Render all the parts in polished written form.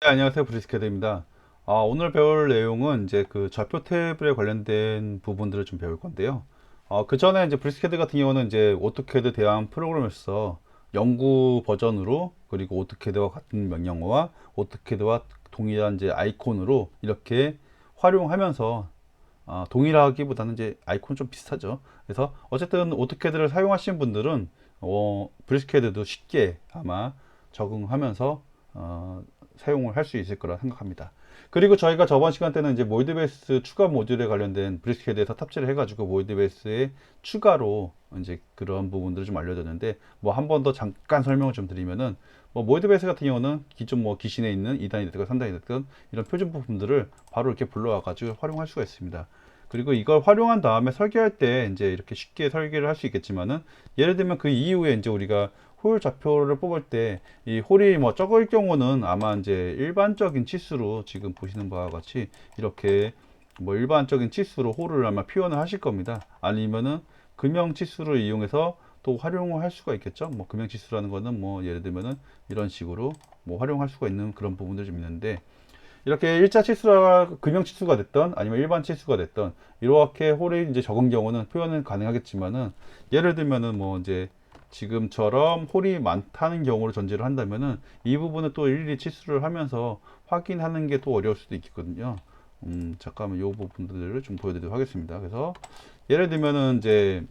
네, 안녕하세요. 브리스케드입니다. 오늘 배울 내용은 이제 그 좌표 테이블에 관련된 부분들을 좀 배울 건데요. 그 전에 이제 브리스케드 같은 경우는 이제 오토캐드 대항 프로그램에서 연구 버전으로 그리고 오토캐드와 같은 명령어와 오토캐드와 동일한 이제 아이콘으로 이렇게 활용하면서 동일하기보다는 이제 아이콘 좀 비슷하죠. 그래서 어쨌든 오토캐드를 사용하시는 분들은 브리스케드도 쉽게 아마 적응하면서 사용을 할 수 있을 거라 생각합니다. 그리고 저희가 저번 시간 때는 이제 몰드베이스 추가 모듈에 관련된 브리스케드에서 탑재를 해가지고 몰드베이스에 추가로 이제 그런 부분들을 좀 알려드렸는데 뭐 한 번 더 잠깐 설명을 좀 드리면은 뭐 몰드베이스 같은 경우는 기존 뭐 기신에 있는 2단이 됐든 3단이 됐든 이런 표준 부품들을 바로 이렇게 불러와 가지고 활용할 수가 있습니다. 그리고 이걸 활용한 다음에 설계할 때 이제 이렇게 쉽게 설계를 할 수 있겠지만은 예를 들면 그 이후에 이제 우리가 홀 좌표를 뽑을 때 이 홀이 뭐 적을 경우는 아마 이제 일반적인 치수로 지금 보시는 바와 같이 이렇게 뭐 일반적인 치수로 홀을 아마 표현을 하실 겁니다. 아니면은 금형 치수를 이용해서 또 활용을 할 수가 있겠죠. 뭐 금형 치수라는 거는 뭐 예를 들면은 이런 식으로 뭐 활용할 수가 있는 그런 부분들이 좀 있는데 이렇게 일자 치수가 금형 치수가 됐던 아니면 일반 치수가 됐던 이렇게 홀이 이제 적은 경우는 표현은 가능하겠지만은 예를 들면은 뭐 이제 지금처럼 홀이 많다는 경우를 전제를 한다면은 이 부분을 또 일일이 치수를 하면서 확인하는 게 또 어려울 수도 있거든요. 잠깐만 이 부분들을 좀 보여드리도록 하겠습니다. 그래서 예를 들면은 이제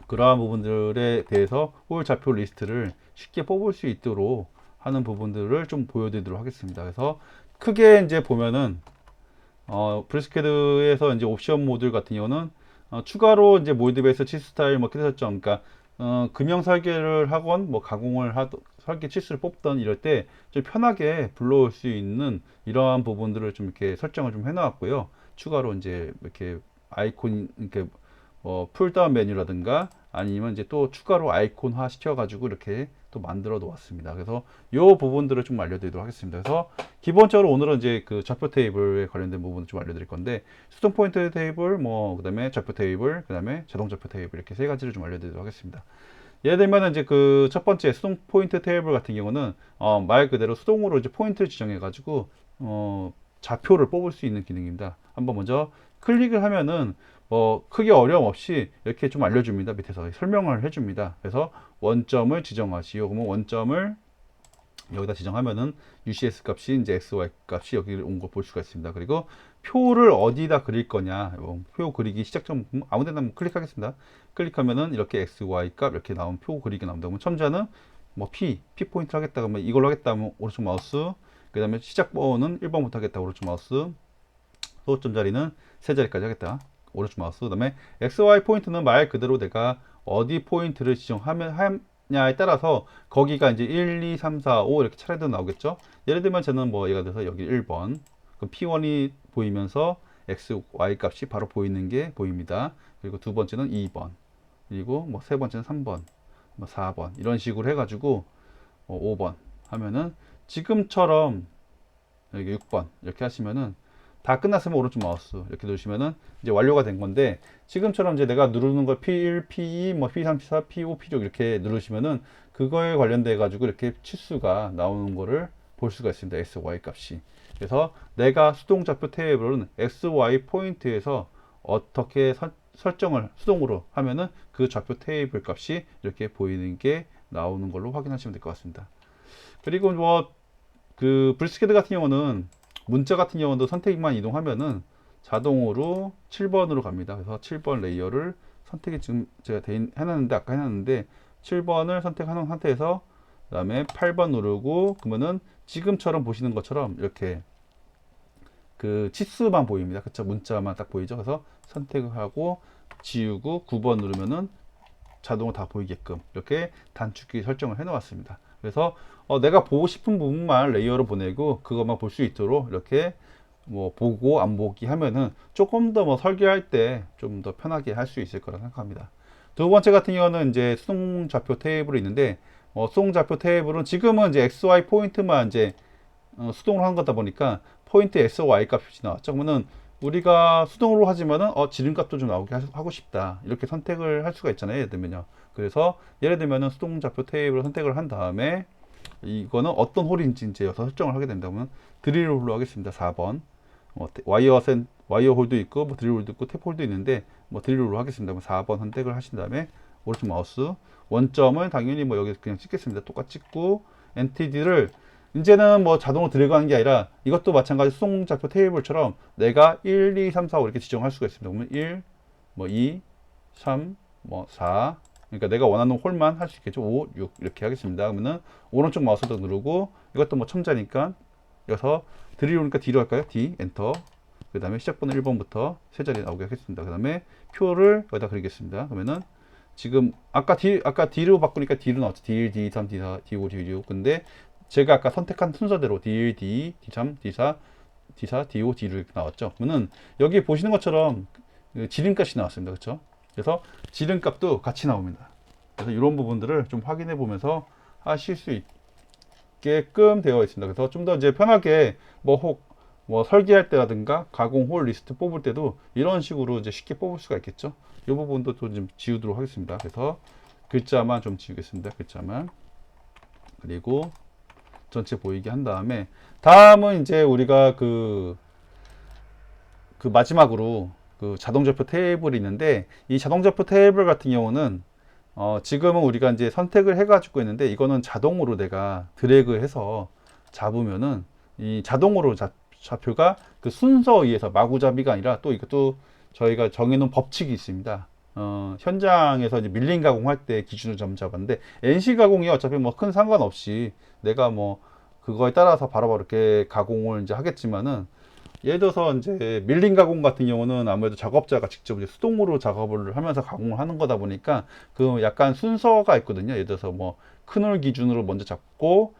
그러한 부분들에 대해서 홀 좌표 리스트를 쉽게 뽑을 수 있도록 하는 부분들을 좀 보여드리도록 하겠습니다. 그래서 크게 이제 보면은 브리스케드에서 이제 옵션 모듈 같은 경우는 추가로 이제 몰드베이스 치수 스타일 뭐 키트 설정, 그러니까 금형 설계를 하건 뭐 가공을 하던 설계 치수를 뽑던 이럴 때 좀 편하게 불러올 수 있는 이러한 부분들을 좀 이렇게 설정을 좀 해놨고요. 추가로 이제 이렇게 아이콘 이렇게 풀다운 메뉴라든가 아니면 이제 또 추가로 아이콘화 시켜가지고 이렇게 또 만들어 놓았습니다. 그래서 이 부분들을 좀 알려드리도록 하겠습니다. 그래서 기본적으로 오늘은 이제 그 좌표 테이블에 관련된 부분을 좀 알려드릴 건데 수동 포인트 테이블, 뭐 그다음에 좌표 테이블, 그다음에 자동 좌표 테이블 이렇게 세 가지를 좀 알려드리도록 하겠습니다. 예를 들면 이제 그 첫 번째 수동 포인트 테이블 같은 경우는 말 그대로 수동으로 이제 포인트를 지정해 가지고 좌표를 뽑을 수 있는 기능입니다. 한번 먼저 클릭을 하면은 뭐 크게 어려움 없이 이렇게 좀 알려줍니다. 밑에서 설명을 해줍니다. 그래서 원점을 지정하시오. 그러면 원점을 여기다 지정하면은 UCS 값이 이제 XY 값이 여기 온 거 볼 수가 있습니다. 그리고 표를 어디다 그릴 거냐, 표 그리기 시작점 아무 데나 한번 클릭하겠습니다. 클릭하면은 이렇게 XY 값 이렇게 나온 표 그리기 나옵니다. 그러면 첨자는 뭐 P 포인트 하겠다 그러면 이걸로 하겠다 하면 오른쪽 마우스, 그 다음에 시작 번호는 1번부터 하겠다 오른쪽 마우스, 소점 자리는 세 자리까지 하겠다 오른쪽 마우스, 그 다음에 XY 포인트는 말 그대로 내가 어디 포인트를 지정하면 냐에 따라서 거기가 이제 1, 2, 3, 4, 5 이렇게 차례대로 나오겠죠. 예를 들면 저는 뭐 얘가 돼서 여기 1번 그럼 P1이 보이면서 X, Y 값이 바로 보이는 게 보입니다. 그리고 두 번째는 2번, 그리고 뭐 세 번째는 3번, 뭐 4번 이런 식으로 해가지고 5번 하면은 지금처럼 여기 6번 이렇게 하시면은 다 끝났으면 오른쪽 마우스 이렇게 누르시면은 이제 완료가 된 건데 지금처럼 이제 내가 누르는 걸 P1, P2, 뭐 P3, P4, P5, P6 이렇게 누르시면은 그거에 관련돼 가지고 이렇게 치수가 나오는 거를 볼 수가 있습니다. X, Y 값이. 그래서 내가 수동 좌표 테이블은 X, Y 포인트에서 어떻게 설정을 수동으로 하면은 그 좌표 테이블 값이 이렇게 보이는 게 나오는 걸로 확인하시면 될 것 같습니다. 그리고 뭐 그 브리스케드 같은 경우는 문자 같은 경우도 선택만 이동하면은 자동으로 7번으로 갑니다. 그래서 7번 레이어를 선택이 지금 제가 해놨는데 아까 해놨는데 7번을 선택하는 상태에서 그 다음에 8번 누르고 그러면은 지금처럼 보시는 것처럼 이렇게 그 치수만 보입니다. 그쵸? 문자만 딱 보이죠? 그래서 선택을 하고 지우고 9번 누르면은 자동으로 다 보이게끔 이렇게 단축키 설정을 해 놓았습니다. 그래서 내가 보고 싶은 부분만 레이어로 보내고 그것만 볼 수 있도록 이렇게 뭐 보고 안 보기 하면은 조금 더 뭐 설계할 때 좀 더 편하게 할 수 있을 거라 생각합니다. 두 번째 같은 경우는 이제 수동 좌표 테이블이 있는데 수동 좌표 테이블은 지금은 이제 XY 포인트만 이제 수동으로 한 거다 보니까 포인트 S, Y 값이 나왔죠. 그러면은 우리가 수동으로 하지만은 지름값도 좀 나오게 하고 싶다 이렇게 선택을 할 수가 있잖아요. 예를 들면요. 그래서 예를 들면은 수동 좌표 테이블을 선택을 한 다음에 이거는 어떤 홀인지 이제 여기서 설정을 하게 된다면 드릴 홀로 하겠습니다. 4번. 와이어 홀도 있고 뭐 드릴 홀도 있고 탭 홀도 있는데 뭐 드릴 홀로 하겠습니다. 4번 선택을 하신 다음에 오른쪽 마우스 원점을 당연히 뭐 여기 그냥 찍겠습니다. 똑같이 찍고 엔티티를 이제는 뭐 자동으로 들어가는 게 아니라 이것도 마찬가지 수동좌표 테이블처럼 내가 1, 2, 3, 4, 5 이렇게 지정할 수가 있습니다. 그러면 1, 뭐 2, 3, 뭐 4. 그러니까 내가 원하는 홀만 할 수 있겠죠. 5, 6 이렇게 하겠습니다. 그러면은 오른쪽 마우스도 누르고 이것도 뭐 첨자니까 여기서 드릴 오니까 D로 할까요? D, 엔터. 그 다음에 시작번호 1번부터 세 자리 나오게 하겠습니다. 그 다음에 표를 여기다 그리겠습니다. 그러면은 지금 아까 D로 바꾸니까 D로 나왔죠. D1, D3, D4, D5, D6. 근데 제가 아까 선택한 순서대로 D1, D2, D3, D4, D4, D5, D6 이렇게 나왔죠. 그러면은 여기 보시는 것처럼 지름값이 나왔습니다. 그렇죠? 그래서 지름값도 같이 나옵니다. 그래서 이런 부분들을 좀 확인해 보면서 하실 수 있게끔 되어 있습니다. 그래서 좀 더 이제 편하게 뭐 설계할 때라든가 가공 홀 리스트 뽑을 때도 이런 식으로 이제 쉽게 뽑을 수가 있겠죠. 이 부분도 좀 지우도록 하겠습니다. 그래서 글자만 좀 지우겠습니다. 글자만. 그리고 전체 보이게 한 다음에 다음은 이제 우리가 그 마지막으로 그 자동좌표 테이블이 있는데 이 자동좌표 테이블 같은 경우는 지금은 우리가 이제 선택을 해가지고 있는데 이거는 자동으로 내가 드래그해서 잡으면은 이 자동으로 좌표가 그 순서에 의해서 마구잡이가 아니라 또 이것도 저희가 정해놓은 법칙이 있습니다. 현장에서 이제 밀링 가공할 때 기준을 좀 잡았는데 NC 가공이 어차피 뭐 큰 상관없이 내가 뭐 그거에 따라서 바로바로 이렇게 가공을 이제 하겠지만은 예를 들어서 이제 밀링 가공 같은 경우는 아무래도 작업자가 직접 이제 수동으로 작업을 하면서 가공을 하는 거다 보니까 그 약간 순서가 있거든요. 예를 들어서 뭐 큰 홀 기준으로 먼저 잡고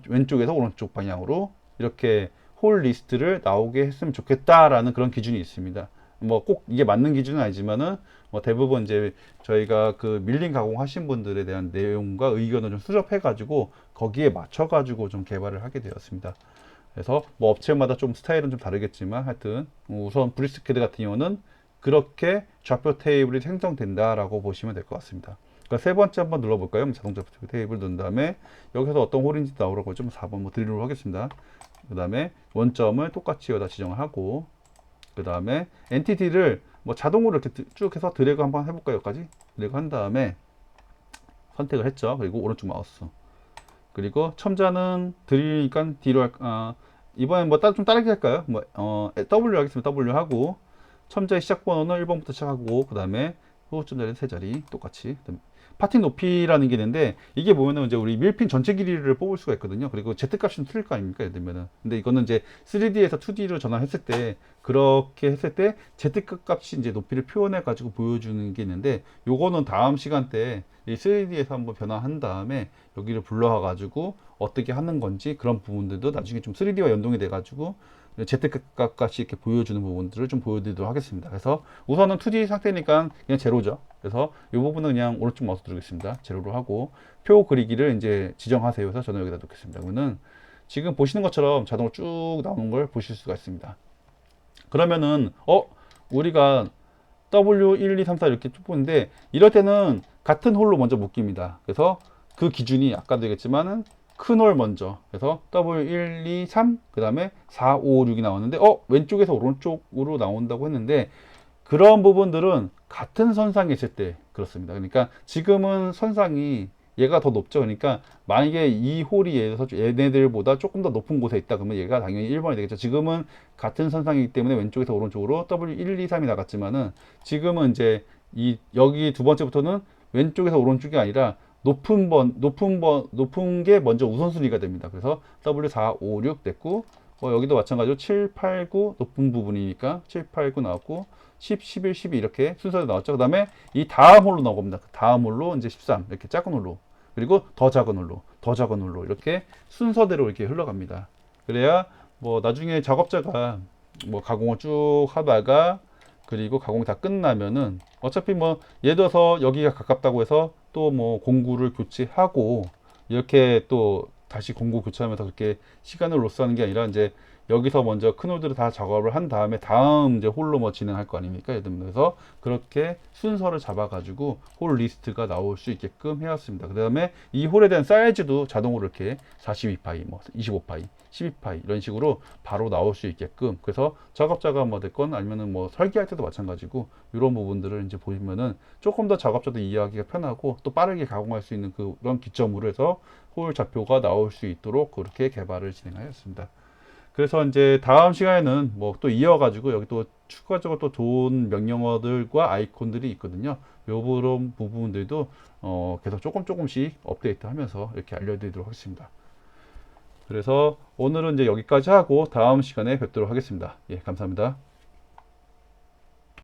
왼쪽에서 오른쪽 방향으로 이렇게 홀 리스트를 나오게 했으면 좋겠다라는 그런 기준이 있습니다. 뭐 꼭 이게 맞는 기준은 아니지만은 뭐 대부분 이제 저희가 그 밀링 가공하신 분들에 대한 내용과 의견을 좀 수집해 가지고 거기에 맞춰 가지고 좀 개발을 하게 되었습니다. 그래서 뭐 업체마다 좀 스타일은 좀 다르겠지만 하여튼 우선 브리스캐드 같은 경우는 그렇게 좌표 테이블이 생성된다라고 보시면 될 것 같습니다. 그러니까 세 번째 한번 눌러볼까요? 자동차 테이블 넣은 다음에 여기서 어떤 홀인지 나오라고 좀 4번 뭐 드리도록 하겠습니다. 그 다음에 원점을 똑같이 여기다 지정을 하고 그 다음에 엔티티를 뭐 자동으로 이렇게 쭉 해서 드래그 한번 해볼까요? 여기까지 드래그 한 다음에 선택을 했죠. 그리고 오른쪽 마우스 그리고 첨자는 드리니까 D로 이번엔 뭐 좀 다르게 할까요? 뭐 W 하겠습니다. W 하고 첨자의 시작 번호는 1번부터 시작하고 그 다음에 호흡점 자리는 세 자리 똑같이 파팅 높이라는 게 있는데 이게 보면은 이제 우리 밀핀 전체 길이를 뽑을 수가 있거든요. 그리고 Z 값은 틀릴 거 아닙니까? 예를 들면은 근데 이거는 이제 3D에서 2D로 전환했을 때 그렇게 했을 때 Z 값이 이제 높이를 표현해 가지고 보여주는 게 있는데 요거는 다음 시간대에 이 3D에서 한번 변화한 다음에 여기를 불러와 가지고 어떻게 하는 건지 그런 부분들도 나중에 좀 3D와 연동이 돼 가지고 Z값 값이 이렇게 보여주는 부분들을 좀 보여드리도록 하겠습니다. 그래서 우선은 2D 상태니까 그냥 제로죠. 그래서 이 부분은 그냥 오른쪽 마우스 누르겠습니다. 제로로 하고 표 그리기를 이제 지정하세요. 그래서 저는 여기다 놓겠습니다. 그러면은 지금 보시는 것처럼 자동으로 쭉 나오는 걸 보실 수가 있습니다. 그러면은 우리가 W1, 2, 3, 4 이렇게 쭉 보는데 이럴 때는 같은 홀로 먼저 묶입니다. 그래서 그 기준이 아까도 얘기했지만은 큰 홀 먼저 그래서 W1, 2, 3 그 다음에 4, 5, 6이 나왔는데 왼쪽에서 오른쪽으로 나온다고 했는데 그런 부분들은 같은 선상에 있을 때 그렇습니다. 그러니까 지금은 선상이 얘가 더 높죠. 그러니까 만약에 이 홀이 예를 들어서 얘네들보다 조금 더 높은 곳에 있다 그러면 얘가 당연히 1번이 되겠죠. 지금은 같은 선상이기 때문에 왼쪽에서 오른쪽으로 W1, 2, 3이 나갔지만은 지금은 이제 여기 두 번째부터는 왼쪽에서 오른쪽이 아니라 높은 게 먼저 우선순위가 됩니다. 그래서 W4, 5, 6 됐고, 여기도 마찬가지로 7, 8, 9 높은 부분이니까 7, 8, 9 나왔고, 10, 11, 12 이렇게 순서대로 나왔죠. 그 다음에 이 다음 홀로 나온 겁니다. 다음 홀로 이제 13 이렇게 작은 홀로 그리고 더 작은 홀로 더 작은 홀로 이렇게 순서대로 이렇게 흘러갑니다. 그래야 뭐 나중에 작업자가 뭐 가공을 쭉 하다가 그리고 가공이 다 끝나면은 어차피 뭐 예를 들어서 여기가 가깝다고 해서 또 뭐 공구를 교체하고 이렇게 또 다시 공구 교체하면서 그렇게 시간을 로스하는 게 아니라 이제 여기서 먼저 큰 홀들을 다 작업을 한 다음에 다음 이제 홀로 뭐 진행할 거 아닙니까? 예를 들면서 그렇게 순서를 잡아가지고 홀 리스트가 나올 수 있게끔 해왔습니다. 그 다음에 이 홀에 대한 사이즈도 자동으로 이렇게 42파이, 뭐 25파이, 12파이 이런 식으로 바로 나올 수 있게끔, 그래서 작업자가 뭐 됐건 아니면은 뭐 설계할 때도 마찬가지고 이런 부분들을 이제 보시면은 조금 더 작업자도 이해하기가 편하고 또 빠르게 가공할 수 있는 그런 기점으로 해서 홀 좌표가 나올 수 있도록 그렇게 개발을 진행하였습니다. 그래서 이제 다음 시간에는 뭐 또 이어가지고 여기 또 추가적으로 또 좋은 명령어들과 아이콘들이 있거든요. 요런 부분들도 계속 조금씩 업데이트 하면서 이렇게 알려드리도록 하겠습니다. 그래서 오늘은 이제 여기까지 하고 다음 시간에 뵙도록 하겠습니다. 예, 감사합니다.